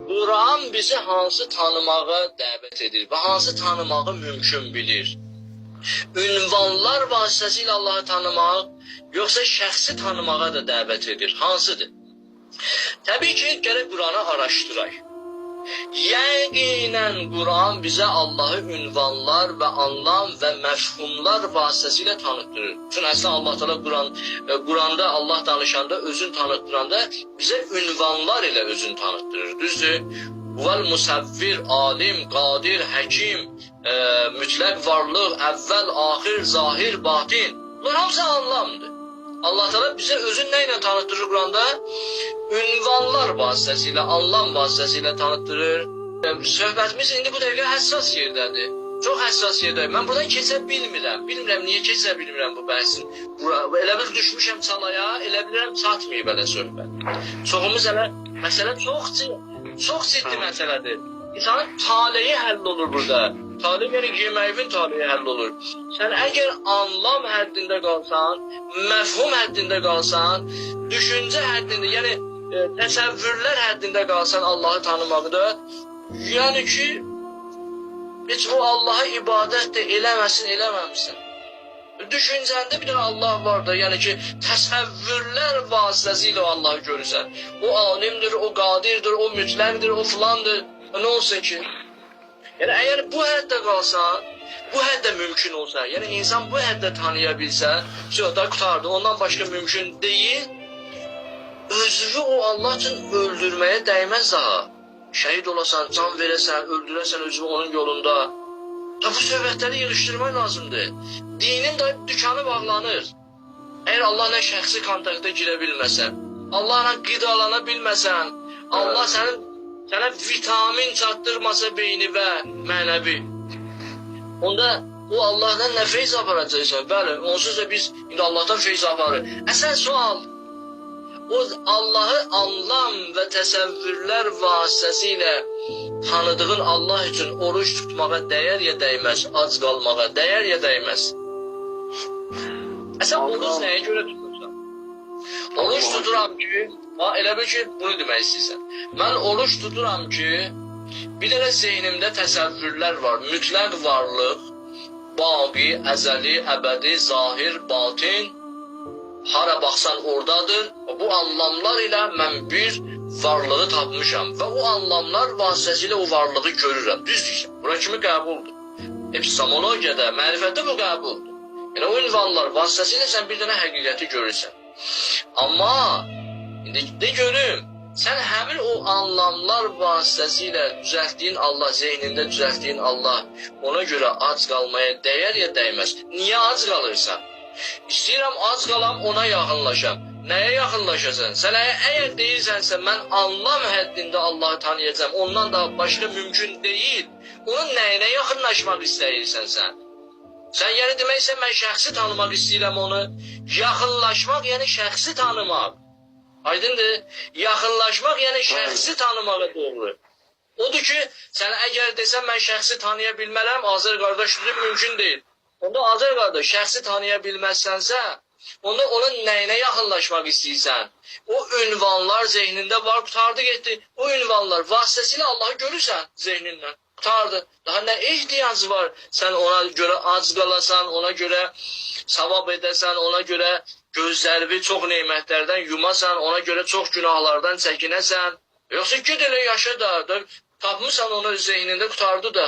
Quran bizi hansı tanımağa dəvət edir və hansı tanımağı mümkün bilir? Ünvanlar vasitəsilə Allahı tanımaq, yoxsa şəxsi tanımağa da dəvət edir? Hansıdır? Təbii ki, gərək Quranı araşdıraq. Yəqinən Quran bizə Allahı ünvanlar və anlam və məfhumlar vasitəsilə tanıtdırır. Çünki əslən Allah Teala Quranda Allah danışanda, özün tanıtdıranda bizə ünvanlar ilə özün tanıtdırır. Düzdür? Vel musavvir, alim, qadir, həkim, mütləq varlıq, əvvəl, axir, zahir, batin. Bunlar hamısı anlamdır. Allah Teala bizə özün nə ilə tanıtdırır Quranda? Ünvanlar vasitəsilə, anlam vasitəsilə tanıtdırır. Söhbətimiz indi bu dəqiqə həssas yerdədir. Çox həssas yerdədir. Mən buradan keçə bilmirəm. Bilmirəm niyə keçə bilmirəm bu bəhsin. Elə bil düşmüşəm çalaya, elə bilirəm çatmayıb elə söhbət. Çoxumuz elə, məsələ çox ciddi məsələdir. İnsanın taleyi həll olur burada. Talih yəni yeməyin taleyi həll olur. Sən əgər anlam həddində qalsan, məfhum həddində qalsan, düşüncə həddində, yəni təsəvvürlər həddində qalsan Allahı tanımaqda, yəni ki, heç o Allaha ibadət də eləməmişsən. Düşüncəndə bir dənə Allah var da, yəni ki, təsəvvürlər vasitəsilə Allahı görürsən. O alimdir, o qadirdir, o mütləqdir, o filandır. Nə olsun ki? Yəni, əgər bu həddə qalsan, bu həddə mümkün olsa, yəni insan bu həddə tanıya bilsə, da qutardı, ondan başqa mümkün deyil, özünü o Allah üçün öldürməyə dəyməz daha. Şəhid olasan, can verəsən, öldürəsən özünü onun yolunda. Bu söhbətləri yığışdırmaq lazımdır. Dinin də dükanı bağlanır. Əgər Allahla şəxsi kontakta girə bilməsən, Allahla qidalana bilməsən, Allah sənə vitamin çatdırmasa beyni və mənəvi. Onda o Allahdan nə feyz aparacaqsan? Bəli, onsuz da biz indi Allahdan feyz aparırıq. Əsas sual, o Allahı anlam və təsəvvürlər vasitəsilə tanıdığın Allah üçün oruç tutmağa dəyər ya dəyməz, ac qalmağa dəyər ya dəyməz. Əsən oruç nəyə görə tutursan? Oruç tuturam ki, elə bil ki, bunu demək istəyirsən. Mən oruç tuturam ki, bir dənə zeynimdə təsəvvürlər var. Mütləq varlıq, baqi, əzəli, əbədi, zahir, batin, hara baxsan oradadır. Bu anlamlar ilə mən bir varlığı tapmışam və o anlamlar vasitəsilə o varlığı görürəm. Düz deyirəm. Bura kimi qəbuldur. Epistemologiyada, mərifətdə bu qəbuldur. Yəni o ünvanlar vasitəsilə sən bir dənə həqiqəti görürsən. Amma indi de görüm, sən həmin o anlamlar vasitəsilə düzəltdiyin Allah, zeynində düzəltdiyin Allah, ona görə ac qalmaya dəyər ya dəyməz. Niyə ac qalırsan? İstəyirəm ac qalam, ona yaxınlaşam. Nəyə yaxınlaşasan? Sən əgər deyirsənsə, mən anlam həddində Allahı tanıyacam, ondan da başqa mümkün deyil. Onun nəyinə yaxınlaşmaq istəyirsən sən? Sən yəni deməksən, mən şəxsi tanımaq istəyirəm onu. Yaxınlaşmaq yəni şəxsi tanımaq. Aydındır? Yaxınlaşmaq yəni şəxsi tanımağa doğru. Odur ki, sən əgər desən, mən şəxsi tanıya bilmərəm, Azər qardaş mümkün deyil. Onda Azər qardaş, şəxsi tanıya bilməzsənsə, onda onun nəyinə yaxınlaşmaq istəyirsən? O ünvanlar zehnində var, qutardı getdi. O ünvanlar vasitəsilə Allahı görürsən zehnindən. Qutardı. Daha nə ehtiyacı var? Sən ona görə ac qalasan, ona görə savab edəsən, ona görə gözlərini çox neymətlərdən yumasan, ona görə çox günahlardan çəkinəsən. Yoxsa ged elə yaşa da, tapmışsan onu zehnində qutardı da.